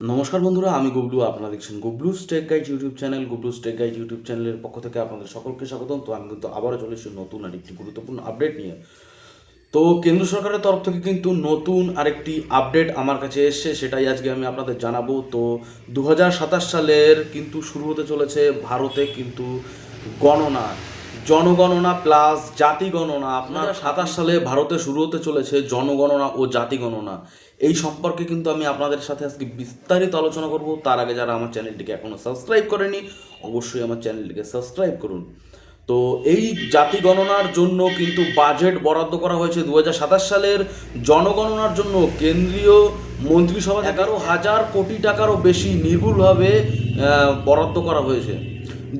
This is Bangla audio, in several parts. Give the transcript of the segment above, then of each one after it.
নমস্কার বন্ধুরা, আমি গুবলু। আপনারা দেখছেন Gublu's tech guide YouTube channel. Gublu's tech guide YouTube চ্যানেলের পক্ষ থেকে আপনাদের সকলকে স্বাগতম। তো আমি কিন্তু আবারও চলে এসেছি নতুন আরেকটি গুরুত্বপূর্ণ আপডেট নিয়ে। তো কেন্দ্র সরকারের তরফ থেকে কিন্তু নতুন আরেকটি আপডেট আমার কাছে এসছে, সেটাই আজকে আমি আপনাদের জানাবো। তো 2027 সালের কিন্তু শুরু হতে চলেছে ভারতে কিন্তু গণনা, জনগণনা প্লাস জাতি গণনা। আপনার 2027 সালে ভারতে শুরু হতে চলেছে জনগণনা ও জাতি গণনা। এই সম্পর্কে কিন্তু আমি আপনাদের সাথে আজকে বিস্তারিত আলোচনা করব। তার আগে যারা আমার চ্যানেলটিকে এখনও সাবস্ক্রাইব করেনি, অবশ্যই আমার চ্যানেলটিকে সাবস্ক্রাইব করুন। তো এই জাতি গণনার জন্য কিন্তু বাজেট বরাদ্দ করা হয়েছে 2027 সালের জনগণনার জন্য। কেন্দ্রীয় মন্ত্রিসভা 11,000 কোটি টাকারও বেশি নির্ভুলভাবে বরাদ্দ করা হয়েছে।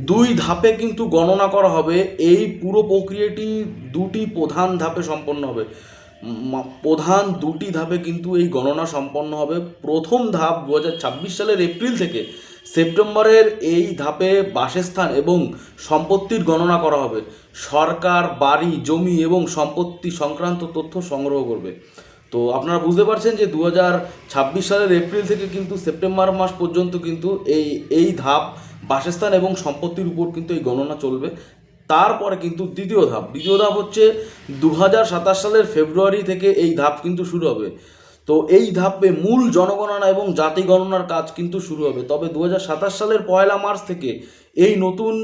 2 ধাপে কিন্তু গণনা করা হবে। এই পুরো প্রক্রিয়াটি 2টি প্রধান ধাপে সম্পন্ন হবে। প্রধান 2টি ধাপে কিন্তু এই গণনা সম্পন্ন হবে। প্রথম ধাপ 2026 সালের এপ্রিল থেকে সেপ্টেম্বরের এই ধাপে বাসস্থান এবং সম্পত্তির গণনা করা হবে। সরকার বাড়ি, জমি এবং সম্পত্তি সংক্রান্ত তথ্য সংগ্রহ করবে। তো আপনারা বুঝতে পারছেন যে 2026 সালের এপ্রিল থেকে কিন্তু সেপ্টেম্বর মাস পর্যন্ত কিন্তু এই ধাপ বাসস্থান এবং সম্পত্তির উপর কিন্তু এই গণনা চলবে। তারপরে কিন্তু দ্বিতীয় ধাপ হচ্ছে 2027 সালের ফেব্রুয়ারি থেকে এই ধাপ কিন্তু শুরু হবে। তো এই ধাপে মূল জনগণনা এবং জাতি গণনার কাজ কিন্তু শুরু হবে। তবে 2027 সালের 1 মার্চ থেকে এই নতুন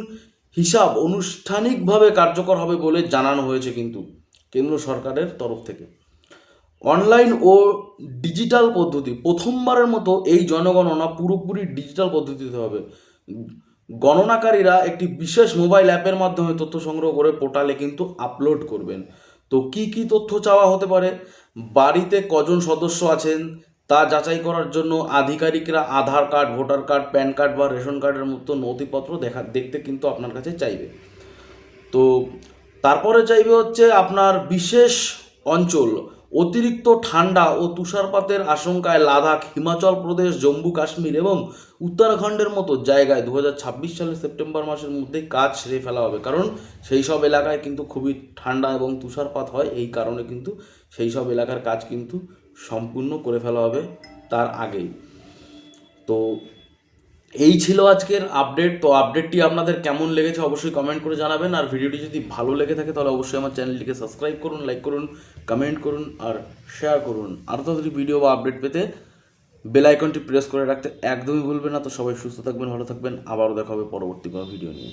হিসাব আনুষ্ঠানিকভাবে কার্যকর হবে বলে জানানো হয়েছে কিন্তু কেন্দ্র সরকারের তরফ থেকে। অনলাইন ও ডিজিটাল পদ্ধতি, প্রথমবারের মতো এই জনগণনা পুরোপুরি ডিজিটাল পদ্ধতিতে হবে। গণনাকারীরা একটি বিশেষ মোবাইল অ্যাপের মাধ্যমে তথ্য সংগ্রহ করে পোর্টালে কিন্তু আপলোড করবেন। তো কি কি তথ্য চাওয়া হতে পারে? বাড়িতে কজন সদস্য আছেন তা যাচাই করার জন্য আধিকারিকরা Aadhaar card, voter card, PAN card বা রেশন কার্ডের মতো নথিপত্র দেখতে কিন্তু আপনার কাছে চাইবে। তো তারপরে চাইবে হচ্ছে আপনার বিশেষ অঞ্চল, অতিরিক্ত ঠান্ডা ও তুষারপাতের আশঙ্কায় লাদাখ, হিমাচল প্রদেশ, জম্মু কাশ্মীর এবং উত্তরাখণ্ডের মতো জায়গায় 2026 সালের সেপ্টেম্বর মাসের মধ্যেই কাজ সেরে ফেলা হবে। কারণ সেই সব এলাকায় কিন্তু খুবই ঠান্ডা এবং তুষারপাত হয়, এই কারণে কিন্তু সেই সব এলাকার কাজ কিন্তু সম্পূর্ণ করে ফেলা হবে তার আগেই। তো এই ছিল আজকের আপডেট। তো আপডেটটি আপনাদের কেমন লেগেছে অবশ্যই কমেন্ট করে জানাবেন। আর ভিডিওটি যদি ভালো লেগে থাকে তাহলে অবশ্যই আমার চ্যানেলটিকে সাবস্ক্রাইব করুন, লাইক করুন, কমেন্ট করুন আর শেয়ার করুন। আরও তাড়াতাড়ি ভিডিও বা আপডেট পেতে বেল আইকনটি প্রেস করে রাখতে একদমই ভুলবেন না। তো সবাই সুস্থ থাকবেন, ভালো থাকবেন। আবারও দেখা হবে পরবর্তী কোনো ভিডিও নিয়ে।